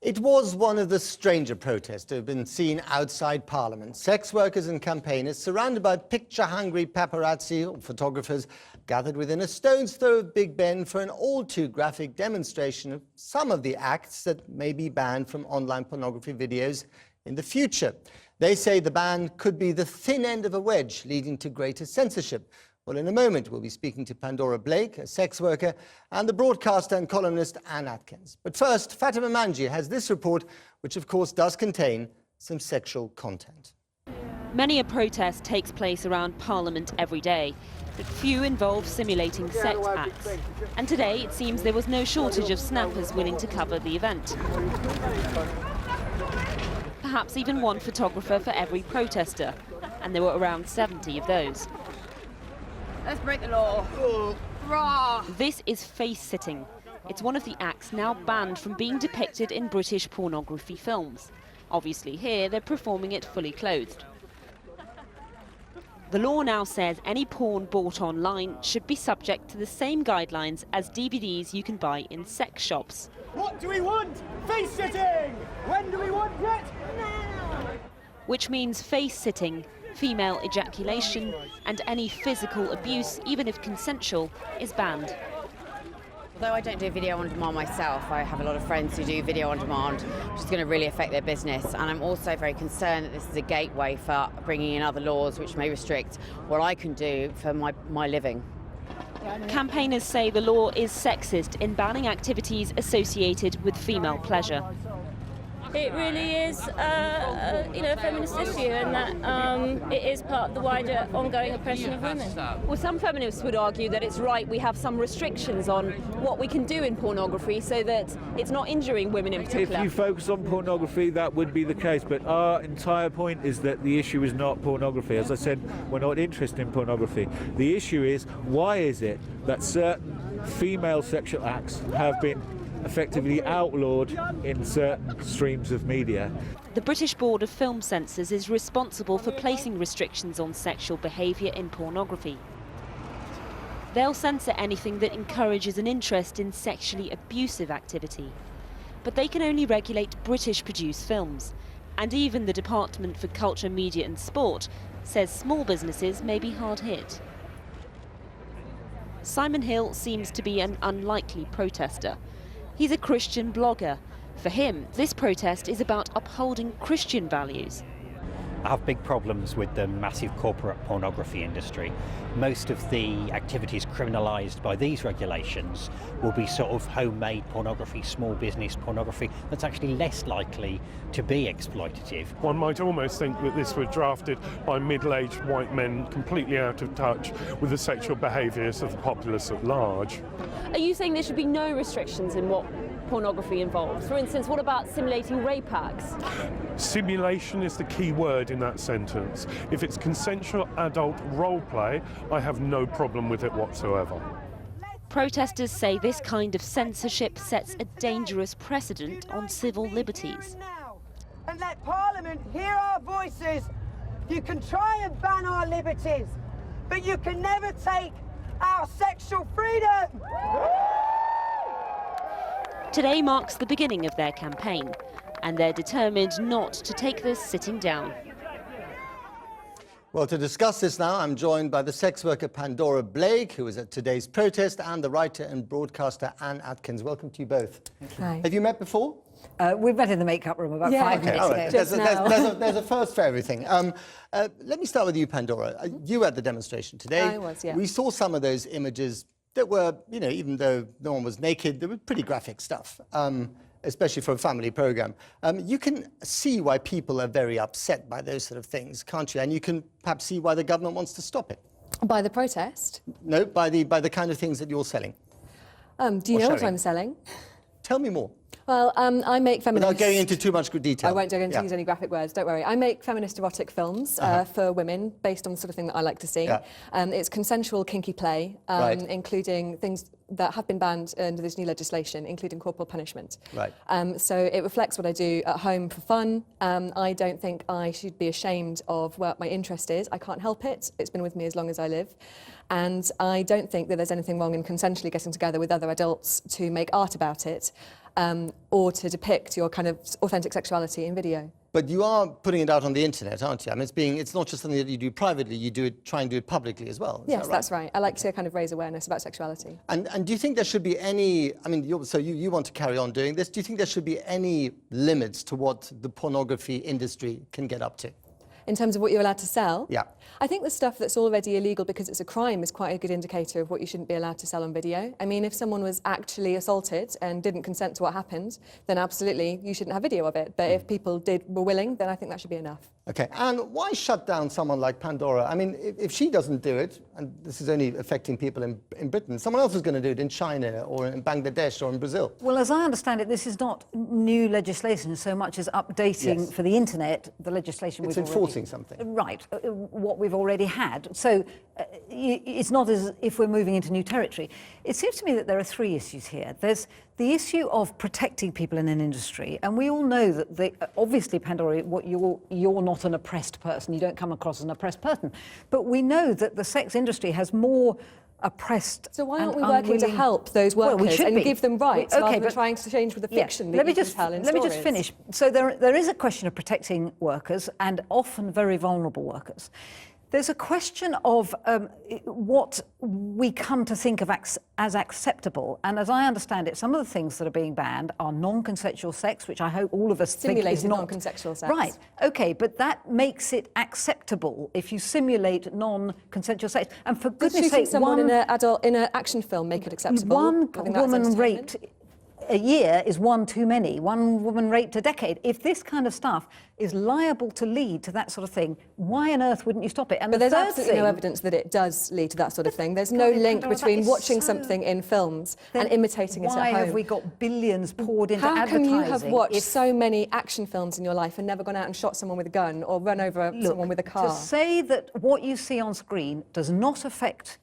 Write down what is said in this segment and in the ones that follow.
It was one of the stranger protests to have been seen outside Parliament. Sex workers and campaigners, surrounded by picture-hungry paparazzi or photographers, gathered within a stone's throw of Big Ben for an all-too-graphic demonstration of some of the acts that may be banned from online pornography videos in the future. They say the ban could be the thin end of a wedge, leading to greater censorship. Well, in a moment, we'll be speaking to Pandora Blake, a sex worker, and the broadcaster and columnist Anne Atkins. But first, Fatima Manji has this report, which of course does contain some sexual content. Many a protest takes place around Parliament every day, but few involve simulating sex acts. And today, it seems there was no shortage of snappers willing to cover the event. Perhaps even one photographer for every protester, and there were around 70 of those. Let's break the law. This is face-sitting. It's one of the acts now banned from being depicted in British pornography films. Obviously here, they're performing it fully clothed. The law now says any porn bought online should be subject to the same guidelines as DVDs you can buy in sex shops. What do we want? Face-sitting! When do we want it? Now! Which means face-sitting, female ejaculation, and any physical abuse, even if consensual, is banned. Although I don't do video on demand myself, I have a lot of friends who do video on demand, which is going to really affect their business. And I'm also very concerned that this is a gateway for bringing in other laws which may restrict what I can do for my living. Campaigners say the law is sexist in banning activities associated with female pleasure. It really is, a feminist issue, and that it is part of the wider ongoing oppression of women. Well, some feminists would argue that it's right we have some restrictions on what we can do in pornography so that it's not injuring women in particular. If you focus on pornography, that would be the case, but our entire point is that the issue is not pornography. As I said, we're not interested in pornography. The issue is, why is it that certain female sexual acts have been effectively outlawed in certain streams of media? The British Board of Film Censors is responsible for placing restrictions on sexual behaviour in pornography. They'll censor anything that encourages an interest in sexually abusive activity. But they can only regulate British-produced films. And even the Department for Culture, Media and Sport says small businesses may be hard hit. Simon Hill seems to be an unlikely protester. He's a Christian blogger. For him, this protest is about upholding Christian values. I have big problems with the massive corporate pornography industry. Most of the activities criminalised by these regulations will be sort of homemade pornography, small business pornography, that's actually less likely to be exploitative. One might almost think that this was drafted by middle-aged white men completely out of touch with the sexual behaviours of the populace at large. Are you saying there should be no restrictions in what pornography involves? For instance, what about simulating rape acts? Simulation is the key word in that sentence. If it's consensual adult role play, I have no problem with it whatsoever. Protesters say this kind of censorship sets a dangerous precedent on civil liberties. And let Parliament hear our voices. You can try and ban our liberties, but you can never take our sexual freedom. Today marks the beginning of their campaign, and they're determined not to take this sitting down. Well, to discuss this now, I'm joined by the sex worker Pandora Blake, who was at today's protest, and the writer and broadcaster Anne Atkins. Welcome to you both. Hi. Have you met before? We met in the makeup room about 5 minutes ago. There's a first for everything. Let me start with you, Pandora. You were at the demonstration today. I was, yeah. We saw some of those images that were, even though no one was naked, they were pretty graphic stuff, especially for a family program. You can see why people are very upset by those sort of things, can't you? And you can perhaps see why the government wants to stop it. By the protest? No, by the kind of things that you're selling. Do you know what I'm selling? Tell me more. Well, I make feminist... Without going into too much detail. I won't go into use any graphic words, don't worry. I make feminist erotic films for women, based on the sort of thing that I like to see. Yeah. It's consensual, kinky play, including things that have been banned under this new legislation, including corporal punishment. Right. So it reflects what I do at home for fun. I don't think I should be ashamed of what my interest is. I can't help it. It's been with me as long as I live. And I don't think that there's anything wrong in consensually getting together with other adults to make art about it, or to depict your kind of authentic sexuality in video. But you are putting it out on the internet, aren't you? I mean, it's not just something that you do privately, you do it, try and do it publicly as well. Yes, that's right. I like to kind of raise awareness about sexuality. And do you think there should be any, I mean, you want to carry on doing this, do you think there should be any limits to what the pornography industry can get up to? In terms of what you're allowed to sell? Yeah. I think the stuff that's already illegal because it's a crime is quite a good indicator of what you shouldn't be allowed to sell on video. I mean, if someone was actually assaulted and didn't consent to what happened, then absolutely you shouldn't have video of it. But if people were willing, then I think that should be enough. Okay, and why shut down someone like Pandora? I mean, if she doesn't do it, and this is only affecting people in Britain, someone else is going to do it in China or in Bangladesh or in Brazil. Well, as I understand it, this is not new legislation so much as updating for the internet the legislation it's we've enforcing something. Right, what we've already had. So it's not as if we're moving into new territory. It seems to me that there are three issues here. There's the issue of protecting people in an industry, and we all know that obviously, Pandora, you're not an oppressed person. You don't come across as an oppressed person. But we know that the sex industry has more oppressed. So why aren't we working to help those workers and give them rights rather than trying to change with the fiction that you can tell in stories? Let me just finish. So there is a question of protecting workers, and often very vulnerable workers. There's a question of what we come to think of as acceptable. And as I understand it, some of the things that are being banned are non-consensual sex, which I hope all of us think is not non-consensual sex. Right. Okay, but that makes it acceptable if you simulate non-consensual sex. And for goodness sake, someone in an action film make it acceptable. One woman raped a year is one too many. One woman raped a decade. If this kind of stuff is liable to lead to that sort of thing, why on earth wouldn't you stop it? And but there's absolutely no evidence that it does lead to that sort of thing. There's no link between watching something in films and imitating it at home. Why have we got billions poured into advertising? How can you have watched so many action films in your life and never gone out and shot someone with a gun or run over someone with a car? To say that what you see on screen does not affect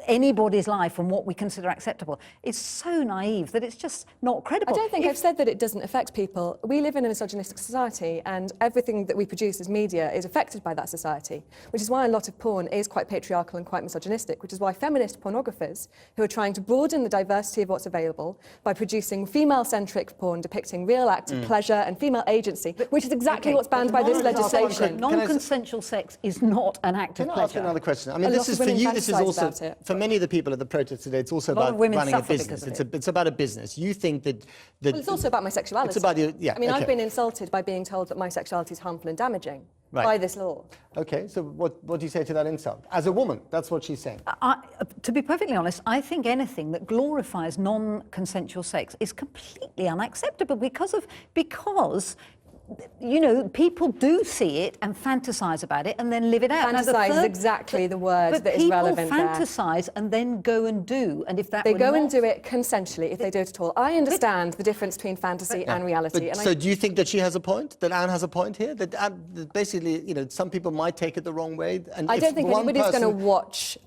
anybody's life and what we consider acceptable, it's so naive that it's just not credible. I don't think I've said that it doesn't affect people. We live in a misogynistic society, and everything that we produce as media is affected by that society, which is why a lot of porn is quite patriarchal and quite misogynistic, which is why feminist pornographers who are trying to broaden the diversity of what's available by producing female-centric porn depicting real acts of pleasure and female agency, which is exactly what's banned by this legislation. Non-consensual sex is not an act of pleasure. Can I ask you another question? I mean, this is for you, this is also, for many of the people at the protest today, it's also about running a business. It's about a business. You think that... Well, it's also about my sexuality. It's about your, yeah, I mean, I've been insulted by being told that my sexuality is harmful and damaging by this law. Okay, so what do you say to that insult? As a woman, that's what she's saying. To be perfectly honest, I think anything that glorifies non-consensual sex is completely unacceptable because you know, people do see it and fantasize about it and then live it out. Fantasize is exactly the word that is relevant there. People fantasize and then go and do, and if that they go and do it consensually, if they do it at all. I understand the difference between fantasy and reality. So do you think that she has a point? That Anne has a point here? That basically, you know, some people might take it the wrong way. And I don't think anybody's going to watch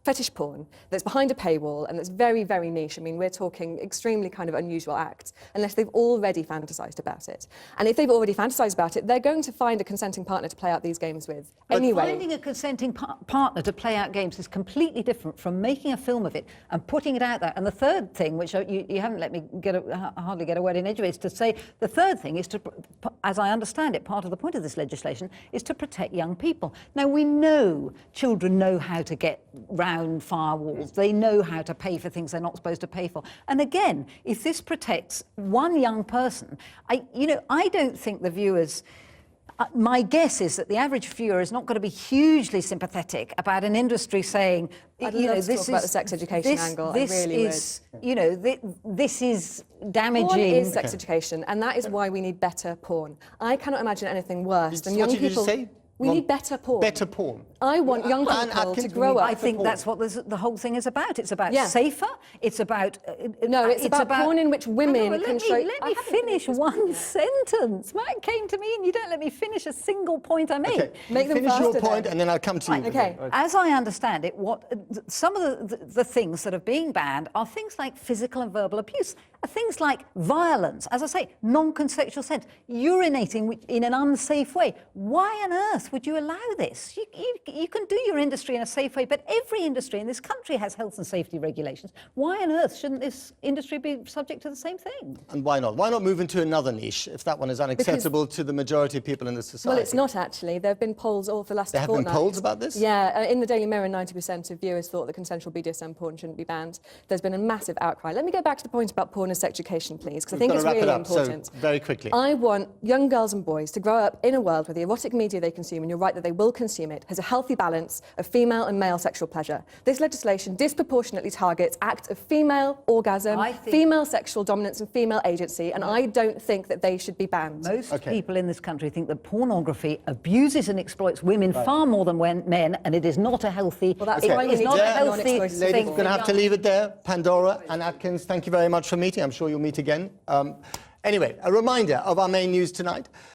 fetish porn that's behind a paywall and that's very, very niche. I mean, we're talking extremely kind of unusual acts, unless they've already fantasized about it. And if they've already fantasized about it, they're going to find a consenting partner to play out these games with anyway. Finding a consenting partner to play out games is completely different from making a film of it and putting it out there. And the third thing, which you haven't let me hardly get a word in edgeways, to say the third thing is to, as I understand it, part of the point of this legislation is to protect young people. Now, we know children know how to get round firewalls. They know how to pay for things they're not supposed to pay for. And again, if this protects one young person, I don't think the viewers... my guess is that the average viewer is not going to be hugely sympathetic about an industry saying, I'd love to talk about the sex education angle. I really would. You know, this is damaging. Porn is sex education, and that is why we need better porn. I cannot imagine anything worse than young people... What did you say? We need better porn. Better porn. I want young people to grow up. I think that's what the whole thing is about. It's about safer. It's about... no, it's about porn in which women can show... Let me finish one sentence. Matt came to me and you don't let me finish a single point I made. Okay. Make them finish faster your point and then I'll come to you. Okay. As I understand it, some of the things that are being banned are things like physical and verbal abuse. things like violence, as I say, non-consensual sex, urinating in an unsafe way. Why on earth would you allow this? You can do your industry in a safe way, but every industry in this country has health and safety regulations. Why on earth shouldn't this industry be subject to the same thing? And why not? Why not move into another niche if that one is unacceptable to the majority of people in the society? Well, it's not actually. There have been polls all for the last There have fortnight. been polls about this? Yeah, in the Daily Mirror, 90% of viewers thought that consensual BDSM porn shouldn't be banned. There's been a massive outcry. Let me go back to the point about porn and sex education, please, because I think it's really important. So, very quickly. I want young girls and boys to grow up in a world where the erotic media they consume, and you're right that they will consume it, has a healthy balance of female and male sexual pleasure. This legislation disproportionately targets acts of female orgasm, female sexual dominance and female agency, and I don't think that they should be banned. Most people in this country think that pornography abuses and exploits women far more than men, and it is not a healthy. Well, that's why it is not a healthy thing. Ladies, we're going to have to leave it there. Pandora and Atkins, thank you very much for meeting. I'm sure you'll meet again. Anyway, a reminder of our main news tonight.